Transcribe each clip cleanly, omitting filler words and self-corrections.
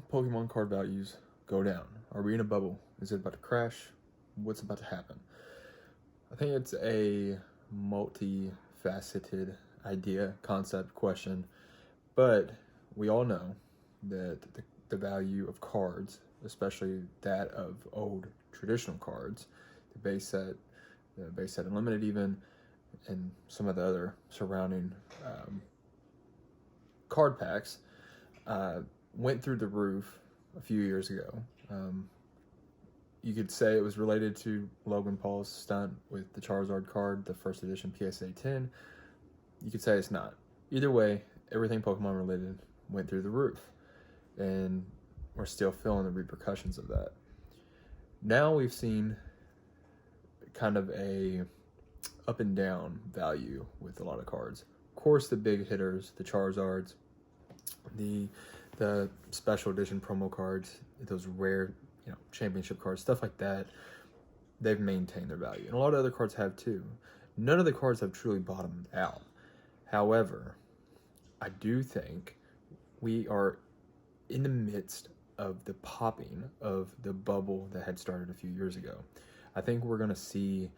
Will Pokemon card values go down? Are we in a bubble? Is it about to crash? What's about to happen? I think it's a multifaceted idea, concept, question, but we all know that the value of cards, especially that of old traditional cards, the base set unlimited even, and some of the other surrounding card packs, went through the roof a few years ago. You could say it was related to Logan Paul's stunt with the Charizard card, the first edition PSA 10. You could say it's not. Either way, everything Pokemon related went through the roof, and we're still feeling the repercussions of that. Now we've seen kind of a up and down value with a lot of cards. Of course, the big hitters, the Charizards, the special edition promo cards, those rare, championship cards, stuff like that, they've maintained their value. And a lot of other cards have too. None of the cards have truly bottomed out. However, I do think we are in the midst of the popping of the bubble that had started a few years ago. I think we're going to see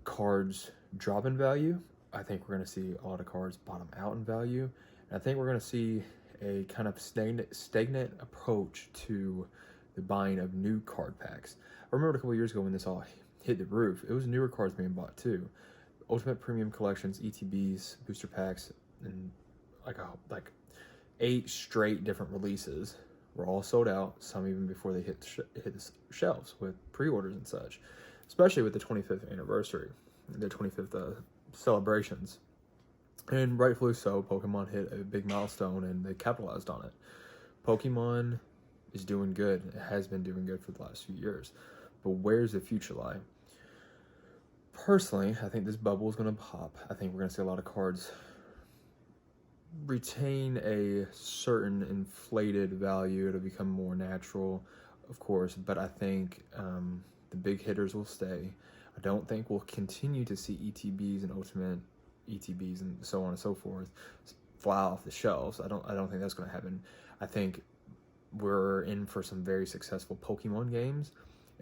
cards drop in value. I think we're going to see a lot of cards bottom out in value. And I think we're going to see a kind of stagnant approach to the buying of new card packs. I remember a couple years ago when this all hit the roof, it was newer cards being bought too. Ultimate Premium Collections, ETBs, booster packs, and like 8 straight different releases were all sold out, some even before they hit the shelves with pre-orders and such, especially with the 25th anniversary, the 25th celebrations. And rightfully so, Pokemon hit a big milestone and they capitalized on it. Pokemon is doing good. It has been doing good for the last few years. But where's the future lie? Personally, I think this bubble is going to pop. I think we're going to see a lot of cards retain a certain inflated value to become more natural, of course, but I think the big hitters will stay. I don't think we'll continue to see ETBs and Ultimate ETBs and so on and so forth fly off the shelves. I don't think that's going to happen. I think we're in for some very successful Pokemon games,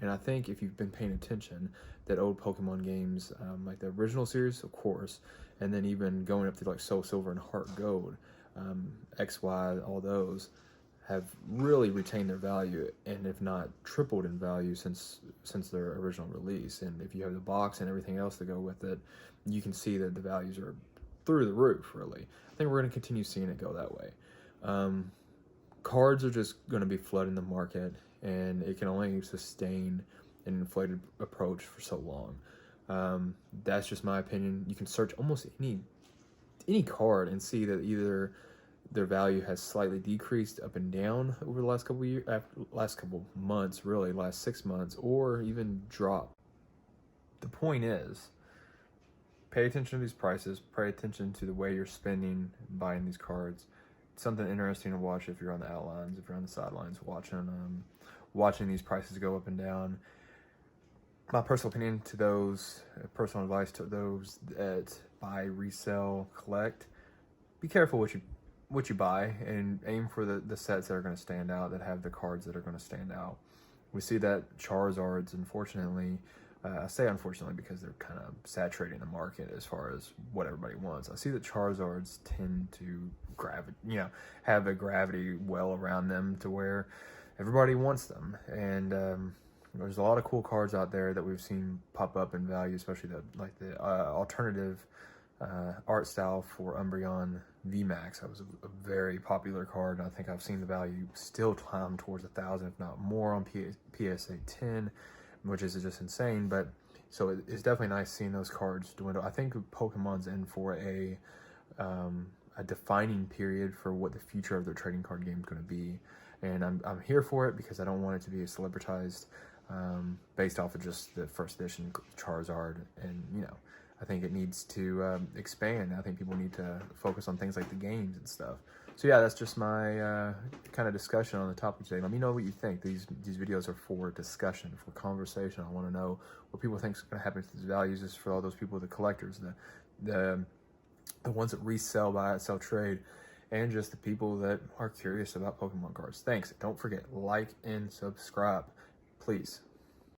and I think if you've been paying attention, that old Pokemon games, like the original series, of course, and then even going up to like Soul Silver and Heart Gold, XY, all those have really retained their value, and if not tripled in value since their original release. And if you have the box and everything else to go with it, you can see that the values are through the roof, really. I think we're going to continue seeing it go that way. Cards are just going to be flooding the market, and it can only sustain an inflated approach for so long. That's just my opinion. You can search almost any card and see that either their value has slightly decreased up and down over the last couple years, last couple months, really, last 6 months, or even drop. The point is, pay attention to these prices, pay attention to the way you're spending buying these cards. It's something interesting to watch if you're on the outlines, if you're on the sidelines, watching these prices go up and down. My personal opinion to those, personal advice to those that buy, resell, collect, be careful what you buy, and aim for the sets that are going to stand out, that have the cards that are going to stand out. We see that Charizards, unfortunately, I say unfortunately because they're kind of saturating the market as far as what everybody wants. I see that Charizards tend to have a gravity well around them to where everybody wants them. And there's a lot of cool cards out there that we've seen pop up in value, especially the alternative art style for Umbreon VMAX. That was a very popular card, and I think I've seen the value still climb towards 1,000, if not more, on PSA 10, which is just insane. But so it's definitely nice seeing those cards dwindle. I think Pokemon's in for a defining period for what the future of their trading card game is going to be, and I'm here for it because I don't want it to be a celebritized based off of just the first edition Charizard. And I think it needs to expand. I think people need to focus on things like the games and stuff. So yeah, that's just my kind of discussion on the topic today. Let me know what you think. These videos are for discussion, for conversation. I want to know what people think is going to happen to these values. Just for all those people, the collectors, the ones that resell, buy, sell, trade. and just the people that are curious about Pokemon cards. Thanks. Don't forget, like and subscribe, please.